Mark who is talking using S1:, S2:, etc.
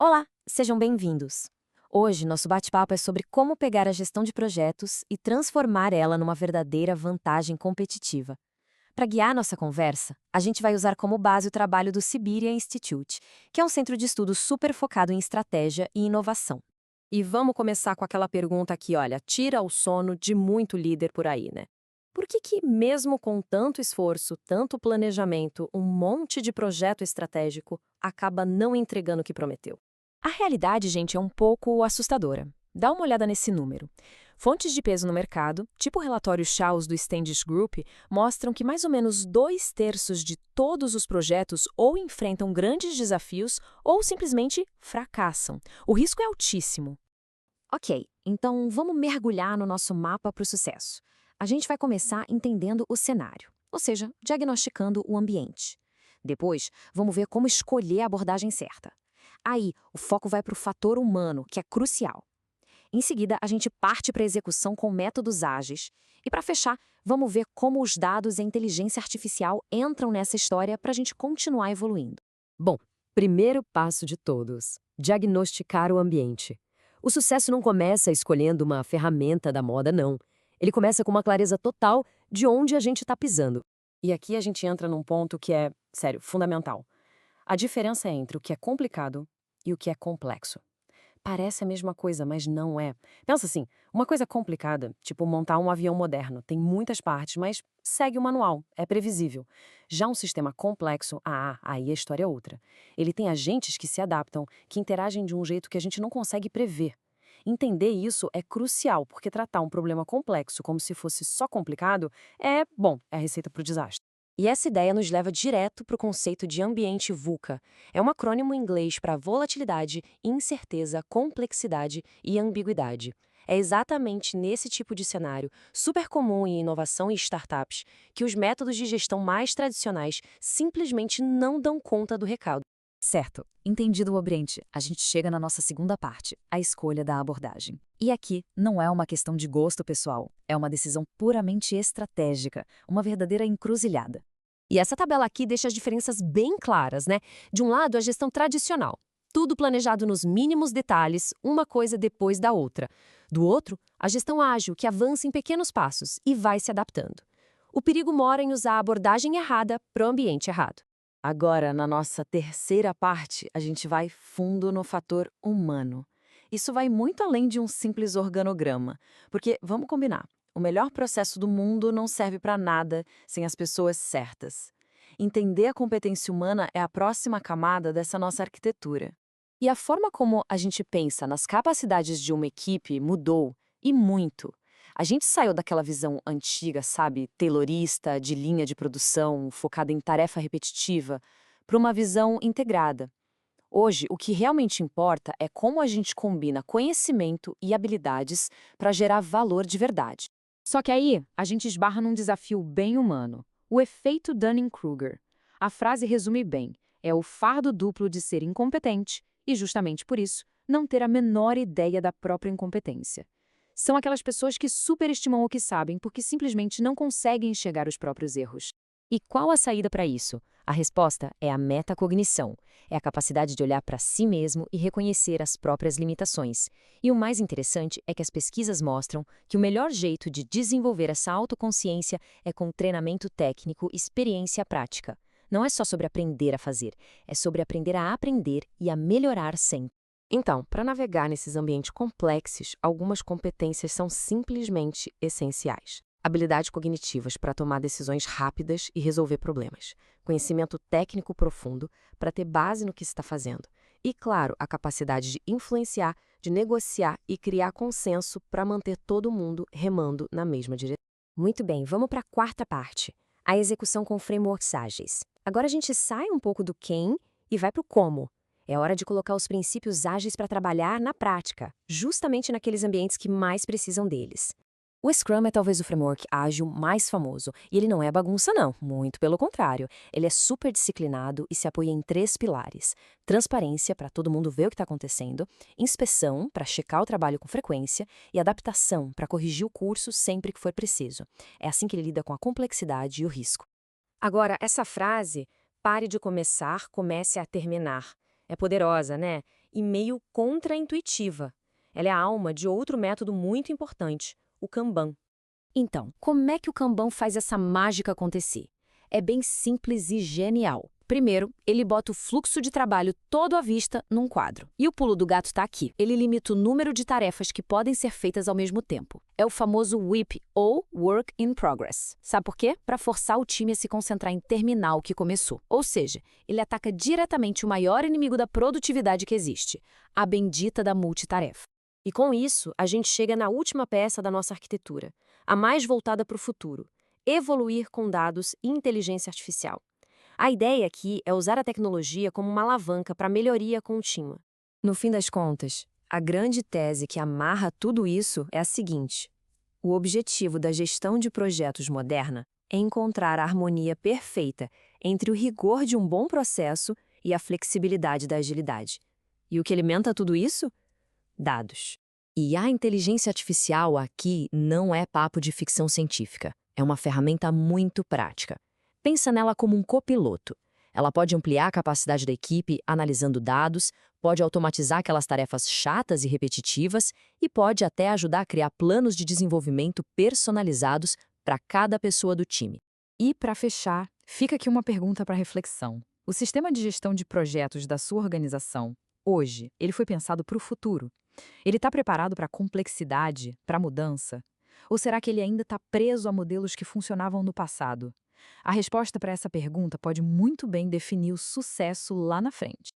S1: Olá, sejam bem-vindos. Hoje, nosso bate-papo é sobre como pegar a gestão de projetos e transformar ela numa verdadeira vantagem competitiva. Para guiar nossa conversa, a gente vai usar como base o trabalho do Siberia Institute, que é um centro de estudo super focado em estratégia e inovação.
S2: E vamos começar com aquela pergunta que, olha, tira o sono de muito líder por aí, né? Por que mesmo com tanto esforço, tanto planejamento, um monte de projeto estratégico, acaba não entregando o que prometeu?
S1: A realidade, gente, é um pouco assustadora. Dá uma olhada nesse número. Fontes de peso no mercado, tipo o relatório Shaws do Standish Group, mostram que mais ou menos 2/3 de todos os projetos ou enfrentam grandes desafios ou simplesmente fracassam. O risco é altíssimo. Ok, então vamos mergulhar no nosso mapa para o sucesso. A gente vai começar entendendo o cenário, ou seja, diagnosticando o ambiente. Depois, vamos ver como escolher a abordagem certa. Aí, o foco vai para o fator humano, que é crucial. Em seguida, a gente parte para a execução com métodos ágeis. E para fechar, vamos ver como os dados e a inteligência artificial entram nessa história para a gente continuar evoluindo.
S2: Bom, primeiro passo de todos: diagnosticar o ambiente. O sucesso não começa escolhendo uma ferramenta da moda, não. Ele começa com uma clareza total de onde a gente está pisando. E aqui a gente entra num ponto que é, sério, fundamental. A diferença é entre o que é complicado e o que é complexo. Parece a mesma coisa, mas não é. Pensa assim, uma coisa complicada, tipo montar um avião moderno, tem muitas partes, mas segue o manual, é previsível. Já um sistema complexo, aí a história é outra. Ele tem agentes que se adaptam, que interagem de um jeito que a gente não consegue prever. Entender isso é crucial, porque tratar um problema complexo como se fosse só complicado é a receita para o desastre.
S1: E essa ideia nos leva direto para o conceito de ambiente VUCA. É um acrônimo em inglês para volatilidade, incerteza, complexidade e ambiguidade. É exatamente nesse tipo de cenário, super comum em inovação e startups, que os métodos de gestão mais tradicionais simplesmente não dão conta do recado.
S3: Certo, entendido o ambiente, a gente chega na nossa segunda parte, a escolha da abordagem. E aqui não é uma questão de gosto pessoal, é uma decisão puramente estratégica, uma verdadeira encruzilhada.
S1: E essa tabela aqui deixa as diferenças bem claras, né? De um lado, a gestão tradicional, tudo planejado nos mínimos detalhes, uma coisa depois da outra. Do outro, a gestão ágil, que avança em pequenos passos e vai se adaptando. O perigo mora em usar a abordagem errada para o ambiente errado.
S2: Agora, na nossa terceira parte, a gente vai fundo no fator humano. Isso vai muito além de um simples organograma, porque, vamos combinar, o melhor processo do mundo não serve para nada sem as pessoas certas. Entender a competência humana é a próxima camada dessa nossa arquitetura.
S1: E a forma como a gente pensa nas capacidades de uma equipe mudou, e muito. A gente saiu daquela visão antiga, sabe, taylorista, de linha de produção, focada em tarefa repetitiva, para uma visão integrada. Hoje, o que realmente importa é como a gente combina conhecimento e habilidades para gerar valor de verdade.
S3: Só que aí, a gente esbarra num desafio bem humano, o efeito Dunning-Kruger. A frase resume bem, é o fardo duplo de ser incompetente e, justamente por isso, não ter a menor ideia da própria incompetência. São aquelas pessoas que superestimam o que sabem porque simplesmente não conseguem enxergar os próprios erros.
S1: E qual a saída para isso? A resposta é a metacognição. É a capacidade de olhar para si mesmo e reconhecer as próprias limitações. E o mais interessante é que as pesquisas mostram que o melhor jeito de desenvolver essa autoconsciência é com treinamento técnico e experiência prática. Não é só sobre aprender a fazer, é sobre aprender a aprender e a melhorar sempre. Então, para navegar nesses ambientes complexos, algumas competências são simplesmente essenciais. Habilidades cognitivas para tomar decisões rápidas e resolver problemas. Conhecimento técnico profundo para ter base no que se está fazendo. E, claro, a capacidade de influenciar, de negociar e criar consenso para manter todo mundo remando na mesma direção. Muito bem, vamos para a quarta parte, a execução com frameworks ágeis. Agora a gente sai um pouco do quem e vai para o como. É hora de colocar os princípios ágeis para trabalhar na prática, justamente naqueles ambientes que mais precisam deles. O Scrum é talvez o framework ágil mais famoso, e ele não é bagunça não, muito pelo contrário. Ele é super disciplinado e se apoia em 3 pilares: transparência, para todo mundo ver o que está acontecendo, inspeção, para checar o trabalho com frequência, e adaptação, para corrigir o curso sempre que for preciso. É assim que ele lida com a complexidade e o risco. Agora, essa frase, pare de começar, comece a terminar. É poderosa, né?
S2: e meio contraintuitiva. Ela é a alma de outro método muito importante, o Kanban.
S1: Então, como é que o Kanban faz essa mágica acontecer? É bem simples e genial. Primeiro, ele bota o fluxo de trabalho todo à vista num quadro. E o pulo do gato está aqui. Ele limita o número de tarefas que podem ser feitas ao mesmo tempo. É o famoso WIP, ou Work in Progress. Sabe por quê? Para forçar o time a se concentrar em terminar o que começou. Ou seja, ele ataca diretamente o maior inimigo da produtividade que existe, a bendita da multitarefa.
S2: E com isso, a gente chega na última peça da nossa arquitetura, a mais voltada para o futuro: evoluir com dados e inteligência artificial. A ideia aqui é usar a tecnologia como uma alavanca para a melhoria contínua.
S1: No fim das contas, a grande tese que amarra tudo isso é a seguinte: o objetivo da gestão de projetos moderna é encontrar a harmonia perfeita entre o rigor de um bom processo e a flexibilidade da agilidade. E o que alimenta tudo isso? Dados. E a inteligência artificial aqui não é papo de ficção científica. É uma ferramenta muito prática. Pensa nela como um copiloto. Ela pode ampliar a capacidade da equipe analisando dados, pode automatizar aquelas tarefas chatas e repetitivas e pode até ajudar a criar planos de desenvolvimento personalizados para cada pessoa do time.
S3: E, para fechar, fica aqui uma pergunta para reflexão. O sistema de gestão de projetos da sua organização, hoje, ele foi pensado para o futuro? Ele está preparado para a complexidade, para a mudança? Ou será que ele ainda está preso a modelos que funcionavam no passado? A resposta para essa pergunta pode muito bem definir o sucesso lá na frente.